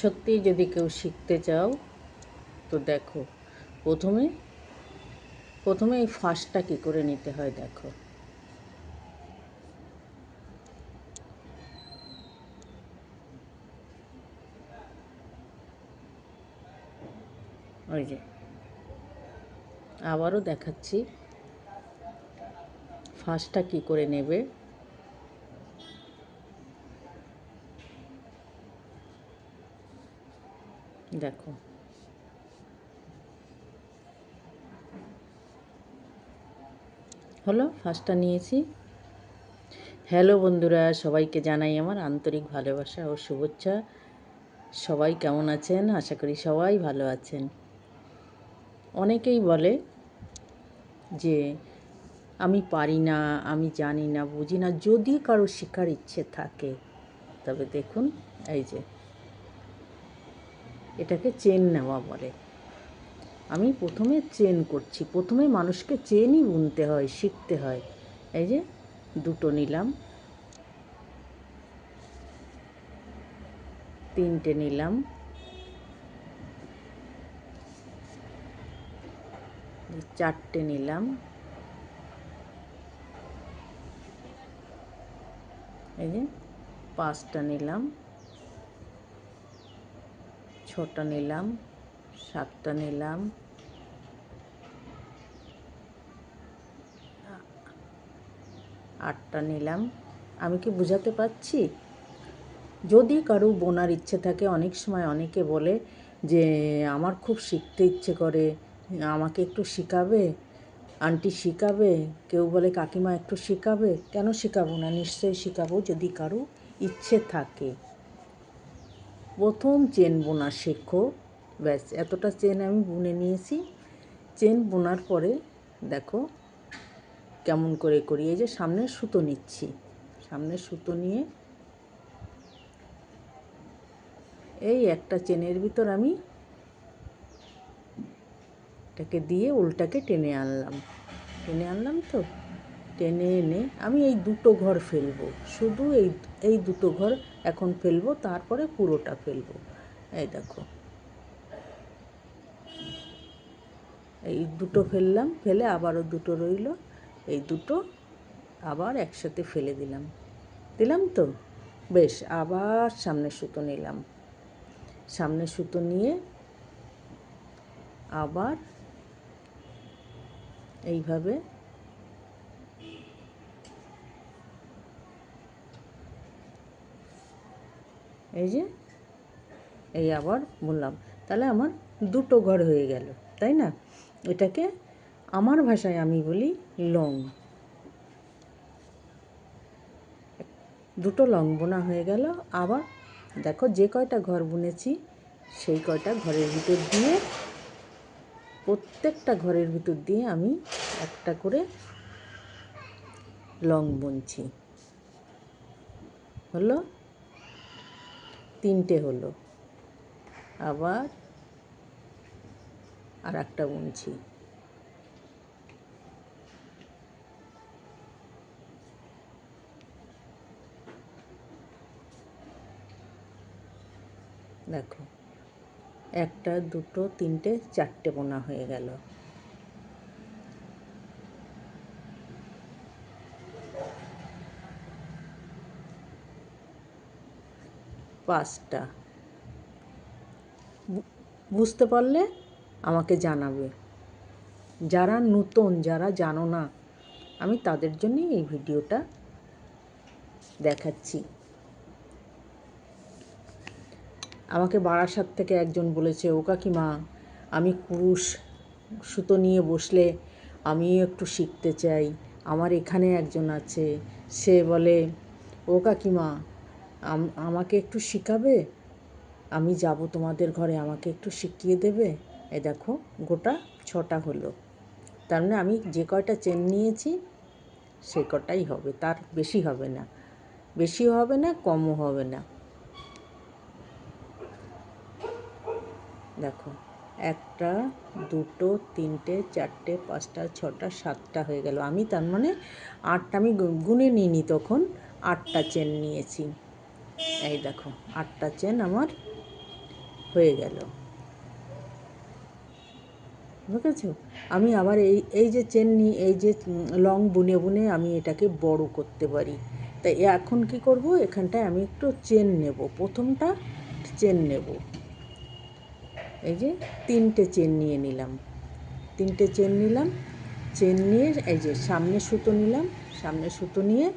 সত্যি যদি কেউ শিখতে চাও তো দেখো, প্রথমে প্রথমে এই ফাঁসটা কী করে নিতে হয় দেখো। ওই যে আবারও দেখাচ্ছি ফাঁসটা কী করে নেবে। দেখো হলো, ফাঁসটা নিয়েছি। হ্যালো বন্ধুরা, সবাইকে জানাই আমার আন্তরিক ভালোবাসা ও শুভেচ্ছা। সবাই কেমন আছেন? আশা করি সবাই ভালো আছেন। অনেকেই বলে যে আমি পারি না, আমি জানি না, বুঝি না। যদি কারো শেখার ইচ্ছে থাকে তবে দেখুন, এই যে এটাকে চেন নেওয়া বলে। আমি প্রথমে চেন করছি। প্রথমে মানুষকে চেনই বুনতে হয়, শিখতে হয়। এই যে দুটো নিলাম, তিনটে নিলাম, চারটে নিলাম, এই যে পাঁচটা নিলাম, ছটা নিলাম, সাতটা নিলাম, আটটা নিলাম। আমি কি বোঝাতে পারছি? যদি কারো বোনার ইচ্ছে থাকে, অনেক সময় অনেকে বলে যে আমার খুব শিখতে ইচ্ছে করে, আমাকে একটু শেখাবে, আন্টি শেখাবে। কেউ বলে কাকিমা একটু শেখাবে। কেন শেখাবো না? নিশ্চয়ই শেখাবো যদি কারো ইচ্ছে থাকে। প্রথম চেন বোনা শেখো। ব্যাস, এতটা চেন আমি বুনে নিয়েছি। চেন বোনার পরে দেখো কেমন করে করি। এই যে সামনের সুতো নিচ্ছি, সামনের সুতো নিয়ে এই একটা চেনের ভিতর আমি এটাকে দিয়ে উল্টাকে টেনে আনলাম তো টেনে এনে আমি এই দুটো ঘর ফেলবো। শুধু এই দুটো ঘর এখন ফেলবো, তারপরে পুরোটা ফেলবো। এই দেখো, এই দুটো ফেললাম, ফেলে আবারও দুটো রইল। এই দুটো আবার একসাথে ফেলে দিলাম তো। বেশ, আবার সামনের সুতো নিলাম, সামনের সুতো নিয়ে আবার এইভাবে এই যে এই আবার বললাম, তাহলে আমার দুটো ঘর হয়ে গেল, তাই না? এটাকে আমার ভাষায় আমি বলি লং। দুটো লং বোনা হয়ে গেল। আবার দেখো, যে কয়টা ঘর বুনেছি সেই কয়টা ঘরের ভিতর দিয়ে, প্রত্যেকটা ঘরের ভিতর দিয়ে আমি একটা করে লং বুনছি। হলো, তিনটে হলো। আবার আর একটা বুনছি। দেখো, একটা, দুটো, তিনটে, চারটে বোনা হয়ে গেল। পাঁচটা। বুঝতে পারলে আমাকে জানাবে। যারা নতুন, যারা জানো না, আমি তাদের জন্যই এই ভিডিওটা দেখাচ্ছি। আমাকে বারাসাত থেকে একজন বলেছে, ও কাকিমা, আমি কুরুশ সুতো নিয়ে বসলে আমিও একটু শিখতে চাই। আমার এখানে একজন আছে, সে বলে, ও কাকিমা, আমাকে একটু শেখাবে? আমি যাব তোমাদের ঘরে, আমাকে একটু শিখিয়ে দেবে? এ দেখো, গোটা 6টা হলো। তার মানে আমি যে কয়টা চেন নিয়েছি সে কটাই হবে, তার বেশি হবে না, বেশিও হবে না, কমও হবে না। দেখো, একটা, দুটো, তিনটে, চারটে, পাঁচটা, ছটা, সাতটা হয়ে গেল। আমি তার মানে 8টা, আমি গুনে নিইনি তখন, 8টা চেন নিয়েছি। এই দেখো, 8টা চেন আমার হয়ে গেল, বুঝেছো? আমি আবার এই এই যে চেন নিয়ে এই যে লং বুনে বুনে আমি এটাকে বড় করতে পারি। তাই এখন কি করব, এখানটায় আমি একটু চেন নেব, প্রথমটা চেন নেব। এই যে 3টে চেন নিয়ে নিলাম, 3টে চেন নিলাম। চেন নিয়ে এই যে সামনে সুতো নিলাম, সামনে সুতো নিয়ে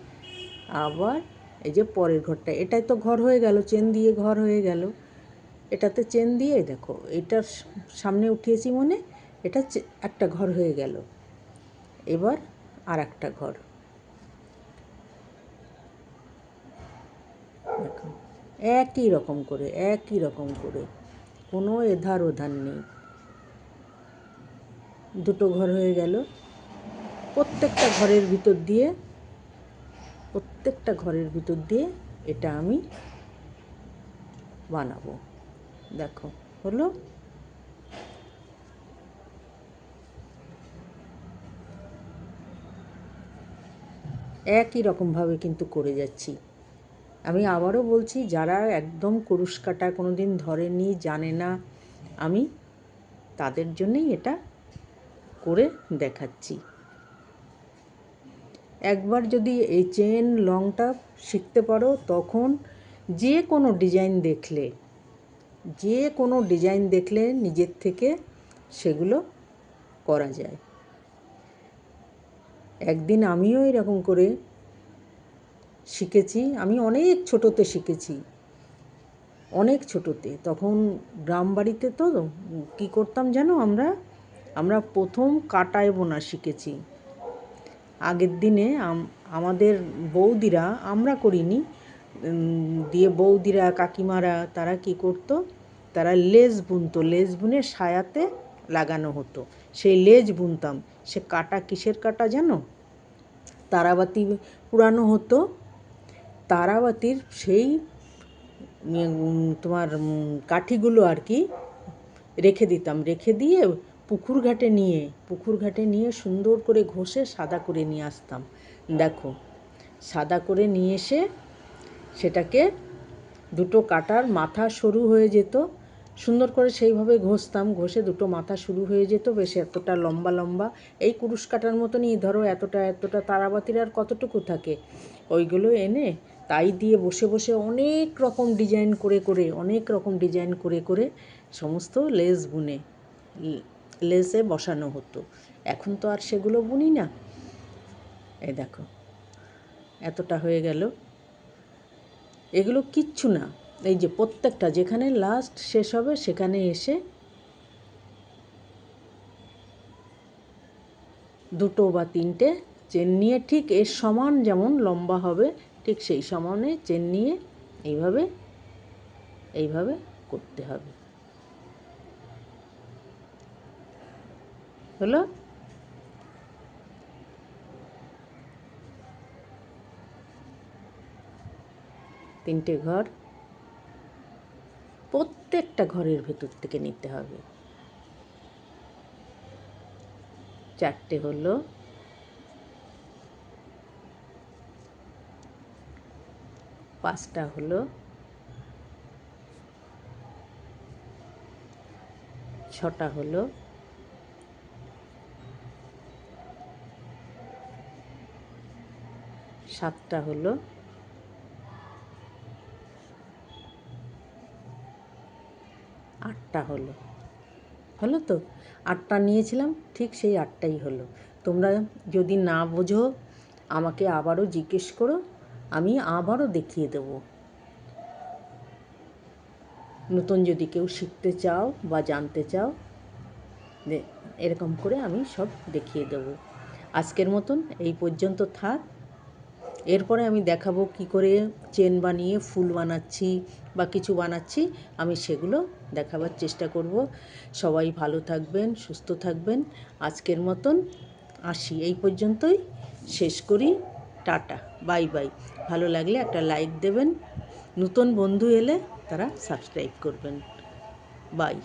আবার এই যে পরের ঘরটা, এটাই তো ঘর হয়ে গেল, চেন দিয়ে ঘর হয়ে গেল। এটাতে চেন দিয়ে দেখো এটার সামনে উঠিয়েছি মনে, এটা একটা ঘর হয়ে গেল। এবার আর একটা ঘর, দেখো একই রকম করে, একই রকম করে, কোনো এধার ওধার নেই। দুটো ঘর হয়ে গেল। প্রত্যেকটা ঘরের ভিতর দিয়ে, প্রত্যেকটা ঘরের ভিতর দিয়ে এটা আমি বানাবো। দেখো হলো। একই রকমভাবে কিন্তু করে যাচ্ছি। আমি আবারও বলছি, যারা একদম কুরুশ কাটা কোনো দিন ধরেনি, জানে না, আমি তাদের জন্যই এটা করে দেখাচ্ছি। একবার যদি এই চেন লংটা শিখতে পারো, তখন যে কোনো ডিজাইন দেখলে, যে কোনো ডিজাইন দেখলে নিজের থেকে সেগুলো করা যায়। একদিন আমিও এরকম করে শিখেছি। আমি অনেক ছোটোতে শিখেছি, অনেক ছোটোতে। তখন গ্রাম বাড়িতে তো কী করতাম জানো, আমরা প্রথম কাটায় বোনা শিখেছি। আগের দিনে আমাদের বৌদিরা, আমরা করিনি, দিয়ে বৌদিরা কাকিমারা তারা কি করতো, তারা লেজ বুনতো, লেজ বুনে সায়াতে লাগানো হতো, সেই লেজ বুনতাম। সে কাটা কিসের কাটা জানো, তারাবাতি পুরানো হতো, তারাবাতির সেই তোমার কাঠিগুলো আর কি রেখে দিতাম, রেখে দিয়ে পুকুর ঘাটে নিয়ে সুন্দর করে ঘষে সাদা করে নিয়ে আসতাম। দেখো সাদা করে নিয়ে এসে সেটাকে দুটো কাটার মাথা সরু হয়ে যেত, সুন্দর করে সেইভাবে ঘষতাম, ঘষে দুটো মাথা শুরু হয়ে যেত, বেশ এতটা লম্বা লম্বা, এই কুরুশ কাটার মতনই, ধরো এতটা এতটা। তারাবাতির আর কতটুকু থাকে, ওইগুলো এনে তাই দিয়ে বসে বসে অনেক রকম ডিজাইন করে করে, অনেক রকম ডিজাইন করে করে সমস্ত লেস বুনে লেসে বসানো হতো। এখন তো আর সেগুলো বুনি না। এই দেখো এতটা হয়ে গেল। এগুলো কিচ্ছু না, এই যে প্রত্যেকটা যেখানে লাস্ট শেষ হবে সেখানে এসে দুটো বা তিনটে চেন নিয়ে, ঠিক এর সমান যেমন লম্বা হবে ঠিক সেই সমানে চেন নিয়ে এইভাবে এইভাবে করতে হবে। হলো। তিনটে ঘর, প্রত্যেকটা ঘরের ভেতর থেকে নিতে হবে। চারটে হলো, পাঁচটা হলো, ছটা হলো, সাতটা হলো, আটটা হলো। হলো তো, আটটা নিয়েছিলাম, ঠিক সেই আটটাই হলো। তোমরা যদি না বোঝো আমাকে আবারও জিজ্ঞেস করো, আমি আবারও দেখিয়ে দেবো। নতুন যদি কেউ শিখতে চাও বা জানতে চাও, এরকম করে আমি সব দেখিয়ে দেবো। আজকের মতন এই পর্যন্ত থাক। এরপরে আমি দেখাবো কি করে চেন বানিয়ে ফুল বানাচ্ছি বা কিছু বানাচ্ছি, আমি সেগুলো দেখাবার চেষ্টা করব। সবাই ভালো থাকবেন, সুস্থ থাকবেন। আজকের মতন আসি, এই পর্যন্তই শেষ করি। Tata, bye bye. ভালো লাগলে একটা লাইক দেবেন, নতুন বন্ধু এলে তারা সাবস্ক্রাইব করবেন। বাই।